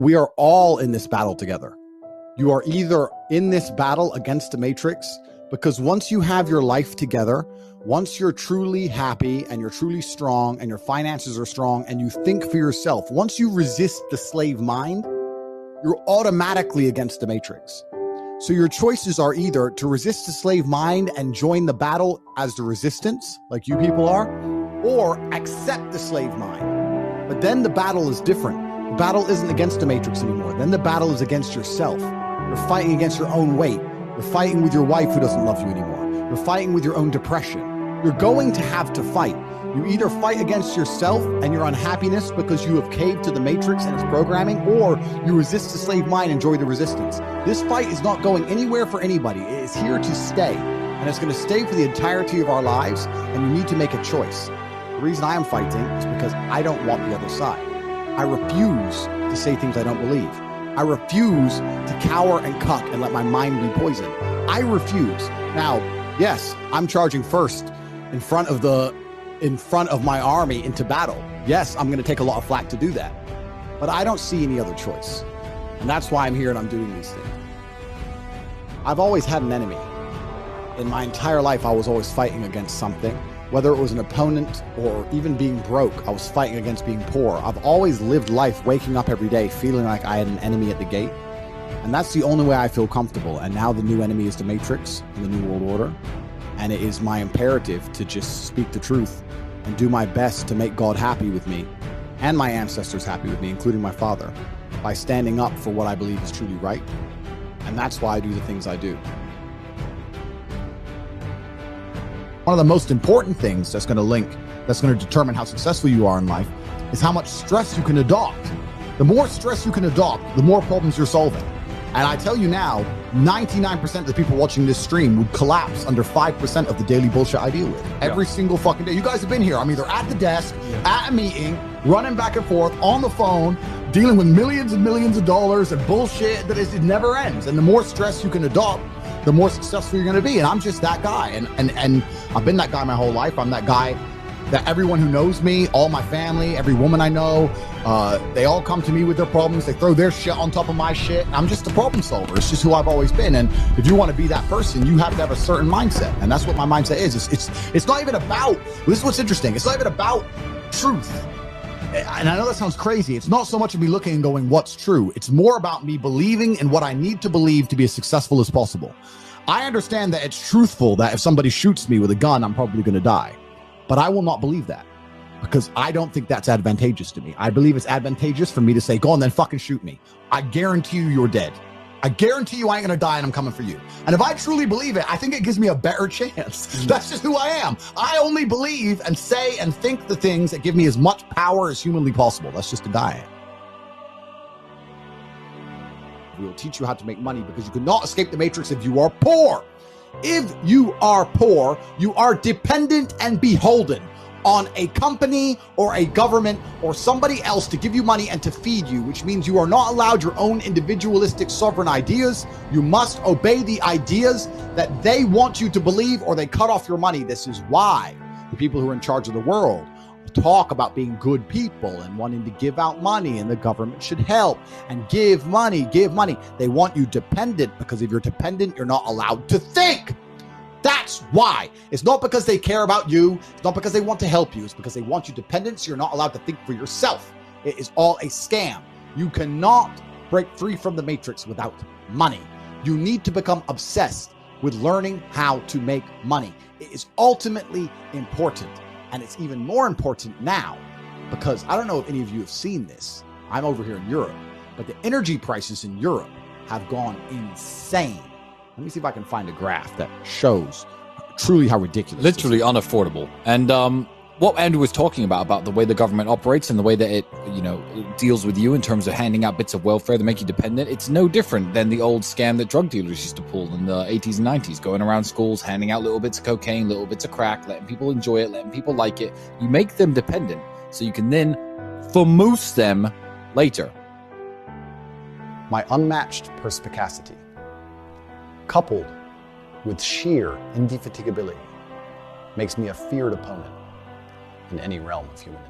We are all in this battle together. You are either in this battle against the matrix, because once you have your life together, once you're truly happy and you're truly strong and your finances are strong and you think for yourself, once you resist the slave mind, you're automatically against the matrix. So your choices are either to resist the slave mind and join the battle as the resistance, like you people are, or accept the slave mind. But then the battle is different. The battle isn't against the matrix anymore. Then the battle is against yourself. You're fighting against your own weight. You're fighting with your wife who doesn't love you anymore. You're fighting with your own depression. You're going to have to fight. You either fight against yourself and your unhappiness because you have caved to the matrix and its programming, or you resist the slave mind and enjoy the resistance. This fight is not going anywhere for anybody. It is here to stay, and it's going to stay for the entirety of our lives, and you need to make a choice. The reason I am fighting is because I don't want the other side. I refuse to say things I don't believe. I refuse to cower and cuck and let my mind be poisoned. I refuse. Now, yes, I'm charging first in front of my army into battle. Yes, I'm going to take a lot of flack to do that, but I don't see any other choice. And that's why I'm here and I'm doing these things. I've always had an enemy. In my entire life, I was always fighting against something. Whether it was an opponent or even being broke, I was fighting against being poor. I've always lived life waking up every day feeling like I had an enemy at the gate. And that's the only way I feel comfortable. And now the new enemy is the Matrix and the New World Order. And it is my imperative to just speak the truth and do my best to make God happy with me and my ancestors happy with me, including my father, by standing up for what I believe is truly right. And that's why I do the things I do. One of the most important things that's going to determine how successful you are in life is how much stress you can adopt. The more stress you can adopt, the more problems you're solving. And I tell you now, 99% of the people watching this stream would collapse under 5% of the daily bullshit I deal with. Every single fucking day. You guys have been here. I'm either at the desk, at a meeting, running back and forth, on the phone, dealing with millions and millions of dollars and bullshit that it never ends. And the more stress you can adopt, the more successful you're going to be. And I'm just that guy. And I've been that guy my whole life. I'm that guy that everyone who knows me, all my family, every woman I know, they all come to me with their problems. They throw their shit on top of my shit. I'm just a problem solver. It's just who I've always been. And if you want to be that person, you have to have a certain mindset. And that's what my mindset is. It's not even about, this is what's interesting. It's not even about truth. And I know that sounds crazy. It's not so much of me looking and going, what's true? It's more about me believing in what I need to believe to be as successful as possible. I understand that it's truthful that if somebody shoots me with a gun, I'm probably going to die. But I will not believe that because I don't think that's advantageous to me. I believe it's advantageous for me to say, go on, then fucking shoot me. I guarantee you you're dead. I guarantee you I ain't going to die and I'm coming for you. And if I truly believe it, I think it gives me a better chance. That's just who I am. I only believe and say and think the things that give me as much power as humanly possible. That's just the guy I am. We will teach you how to make money because you cannot escape the matrix if you are poor. If you are poor, you are dependent and beholden on a company or a government or somebody else to give you money and to feed you, which means you are not allowed your own individualistic sovereign ideas. You must obey the ideas that they want you to believe or they cut off your money. This is why the people who are in charge of the world talk about being good people and wanting to give out money and the government should help and give money. They want you dependent because if you're dependent, you're not allowed to think. That's why. It's not because they care about you. It's not because they want to help you. It's because they want you dependent so you're not allowed to think for yourself. It is all a scam. You cannot break free from the matrix without money. You need to become obsessed with learning how to make money. It is ultimately important. And it's even more important now because I don't know if any of you have seen this. I'm over here in Europe, but the energy prices in Europe have gone insane. Let me see if I can find a graph that shows truly how ridiculous. Literally unaffordable. And what Andrew was talking about the way the government operates and the way that it deals with you in terms of handing out bits of welfare to make you dependent, it's no different than the old scam that drug dealers used to pull in the 80s and 90s, going around schools, handing out little bits of cocaine, little bits of crack, letting people enjoy it, letting people like it. You make them dependent so you can then vamoose them later. My unmatched perspicacity, coupled with sheer indefatigability, makes me a feared opponent in any realm of human